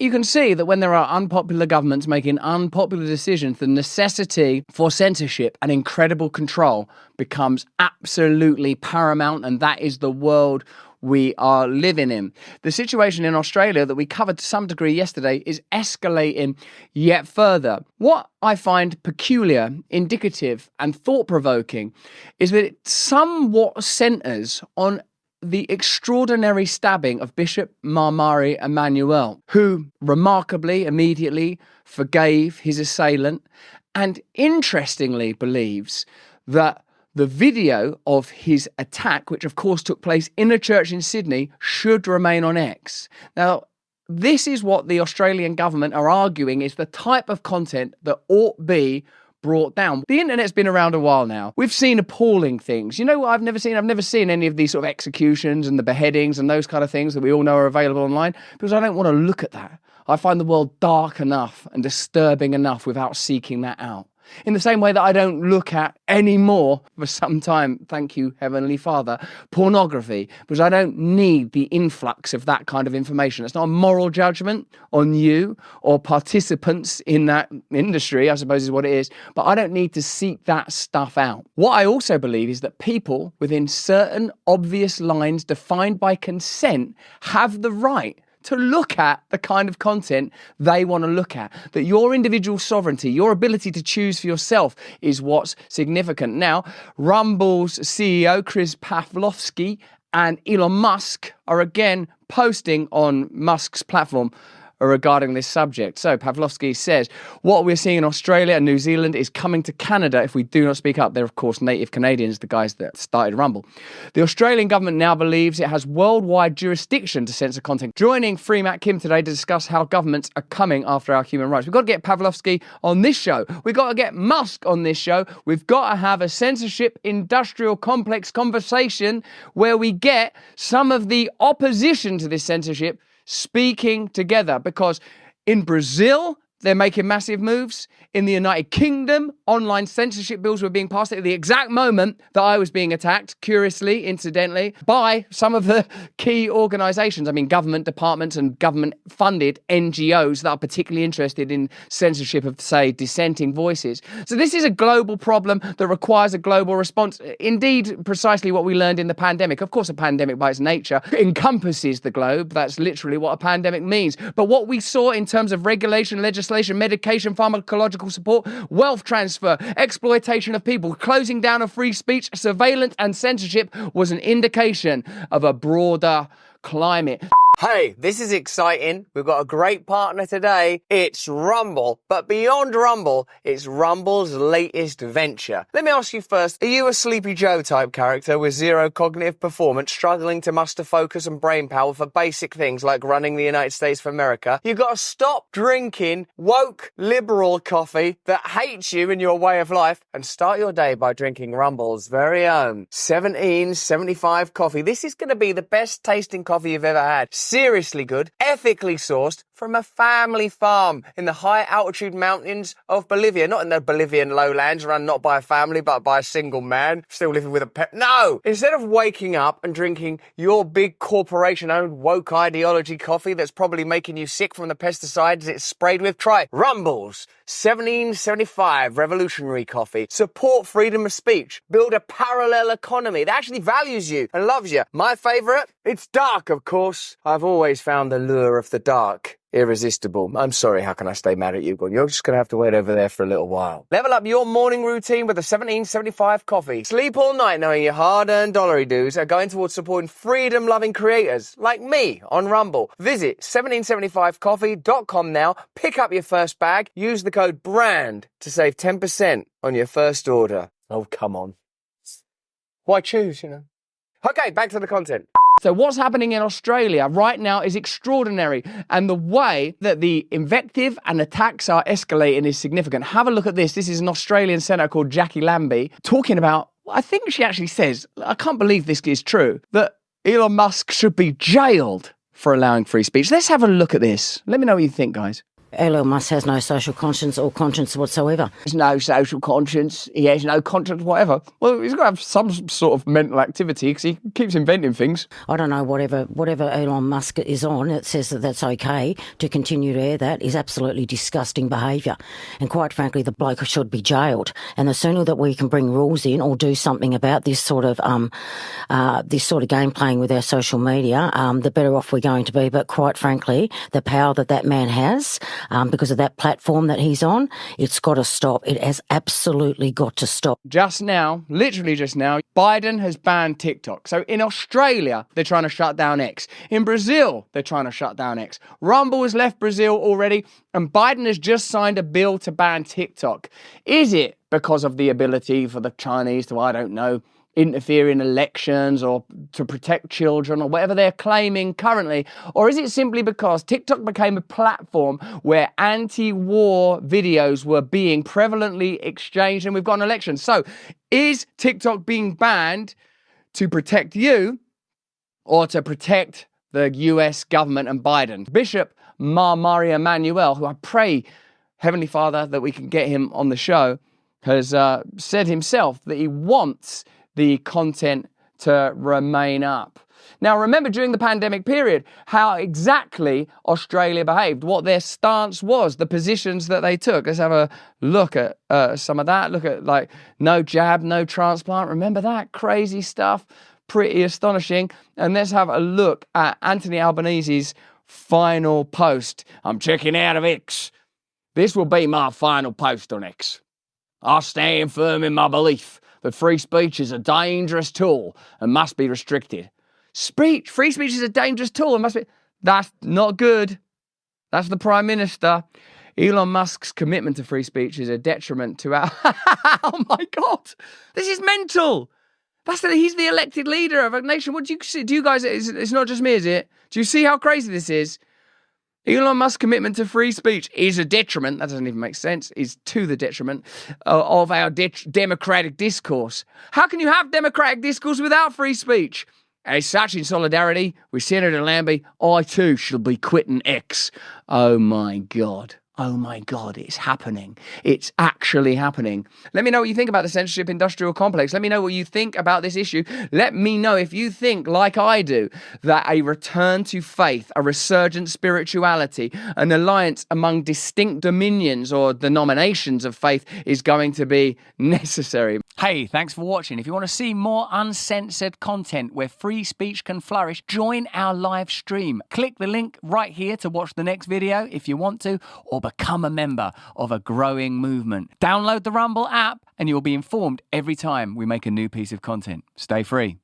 you can see that when there are unpopular governments making unpopular decisions, the necessity for censorship and incredible control becomes absolutely paramount, and that is the world we are living in. The situation in Australia that we covered to some degree yesterday is escalating yet further. What I find peculiar, indicative, and thought-provoking is that it somewhat centres on the extraordinary stabbing of Bishop Marmari Emmanuel, who remarkably, immediately forgave his assailant and interestingly believes that the video of his attack, which of course took place in a church in Sydney, should remain on X. Now, this is what the Australian government are arguing is the type of content that ought be brought down. The internet's been around a while now. We've seen appalling things. You know what I've never seen? I've never seen any of these sort of executions and the beheadings and those kind of things that we all know are available online, because I don't want to look at that. I find the world dark enough and disturbing enough without seeking that out. In the same way that I don't look at anymore for some time, thank you, Heavenly Father, pornography, because I don't need the influx of that kind of information. It's not a moral judgment on you or participants in that industry, I suppose is what it is, but I don't need to seek that stuff out. What I also believe is that people within certain obvious lines defined by consent have the right to look at the kind of content they want to look at. That your individual sovereignty, your ability to choose for yourself is what's significant. Now, Rumble's CEO, Chris Pavlovski, and Elon Musk are again posting on Musk's platform regarding this subject. So Pavlovski says, what we're seeing in Australia and New Zealand is coming to Canada if we do not speak up. They're, of course, native Canadians, the guys that started Rumble. The Australian government now believes it has worldwide jurisdiction to censor content. Joining Free Matt Kim today to discuss how governments are coming after our human rights. We've got to get Pavlovski on this show. We've got to get Musk on this show. We've got to have a censorship industrial complex conversation where we get some of the opposition to this censorship speaking together, because in Brazil, they're making massive moves. In the United Kingdom, online censorship bills were being passed at the exact moment that I was being attacked, curiously, incidentally, by some of the key organisations. I mean, government departments and government-funded NGOs that are particularly interested in censorship of, say, dissenting voices. So this is a global problem that requires a global response. Indeed, precisely what we learned in the pandemic. Of course, a pandemic by its nature encompasses the globe. That's literally what a pandemic means. But what we saw in terms of regulation, legislation, medication, pharmacological support, wealth transfer, exploitation of people, closing down of free speech, surveillance and censorship was an indication of a broader climate. Hey, this is exciting. We've got a great partner today. It's Rumble. But beyond Rumble, it's Rumble's latest venture. Let me ask you first, are you a Sleepy Joe type character with zero cognitive performance, struggling to muster focus and brain power for basic things like running the United States of America? You've got to stop drinking woke liberal coffee that hates you and your way of life and start your day by drinking Rumble's very own 1775 coffee. This is going to be the best tasting coffee you've ever had. Seriously good, ethically sourced from a family farm in the high altitude mountains of Bolivia. Not in the Bolivian lowlands, run not by a family but by a single man still living with a pet. No! Instead of waking up and drinking your big corporation owned woke ideology coffee that's probably making you sick from the pesticides it's sprayed with, try Rumble's 1775 revolutionary coffee. Support freedom of speech. Build a parallel economy that actually values you and loves you. My favourite? It's dark, of course. I've always found the lure of the dark irresistible. I'm sorry, how can I stay mad at you? You're just going to have to wait over there for a little while. Level up your morning routine with a 1775 coffee. Sleep all night knowing your hard-earned dollary dues are going towards supporting freedom-loving creators like me on Rumble. Visit 1775coffee.com now, pick up your first bag, use the code BRAND to save 10% on your first order. Oh, come on. Why choose, you know? Okay, back to the content. So what's happening in Australia right now is extraordinary, and the way that the invective and attacks are escalating is significant. Have a look at this. This is an Australian senator called Jackie Lambie talking about, I think she actually says, I can't believe this is true, that Elon Musk should be jailed for allowing free speech. Let's have a look at this. Let me know what you think, guys. Elon Musk has no social conscience or conscience whatsoever. There's no social conscience. He has no conscience, whatever. Well, he's got to have some sort of mental activity because he keeps inventing things. I don't know, whatever Elon Musk is on, it says that that's okay to continue to air that is absolutely disgusting behaviour. And quite frankly, the bloke should be jailed. And the sooner that we can bring rules in or do something about this sort of game playing with our social media, the better off we're going to be. But quite frankly, the power that man has, because of that platform that he's on, it's got to stop. It has absolutely got to stop. Just now, literally just now, Biden has banned TikTok. So in Australia, they're trying to shut down X. In Brazil, they're trying to shut down X. Rumble has left Brazil already, and Biden has just signed a bill to ban TikTok. Is it because of the ability for the Chinese to, I don't know, interfere in elections or to protect children or whatever they're claiming currently? Or is it simply because TikTok became a platform where anti-war videos were being prevalently exchanged and we've got an election? So is TikTok being banned to protect you or to protect the US government and Biden? Bishop Mario Emanuel, who I pray, Heavenly Father, that we can get him on the show, has said himself that he wants the content to remain up. Now, remember during the pandemic period, how exactly Australia behaved, what their stance was, the positions that they took. Let's have a look at some of that. Look at like no jab, no transplant. Remember that crazy stuff? Pretty astonishing. And let's have a look at Anthony Albanese's final post. I'm checking out of X. This will be my final post on X. I stand firm in my belief that free speech is a dangerous tool and must be restricted. Free speech is a dangerous tool and must be... That's not good. That's the Prime Minister. Elon Musk's commitment to free speech is a detriment to our... Oh my God. This is mental. He's the elected leader of a nation. What do you see? Do you guys... It's not just me, is it? Do you see how crazy this is? Elon Musk's commitment to free speech is a detriment, that doesn't even make sense, is to the detriment of our democratic discourse. How can you have democratic discourse without free speech? As such, in solidarity with Senator Lambie, I too shall be quitting X. Oh my God. Oh my God, it's happening. It's actually happening. Let me know what you think about the censorship industrial complex. Let me know what you think about this issue. Let me know if you think, like I do, that a return to faith, a resurgent spirituality, an alliance among distinct dominions or denominations of faith is going to be necessary. Hey, thanks for watching. If you want to see more uncensored content where free speech can flourish, join our live stream. Click the link right here to watch the next video if you want to, or become a member of a growing movement. Download the Rumble app and you'll be informed every time we make a new piece of content. Stay free.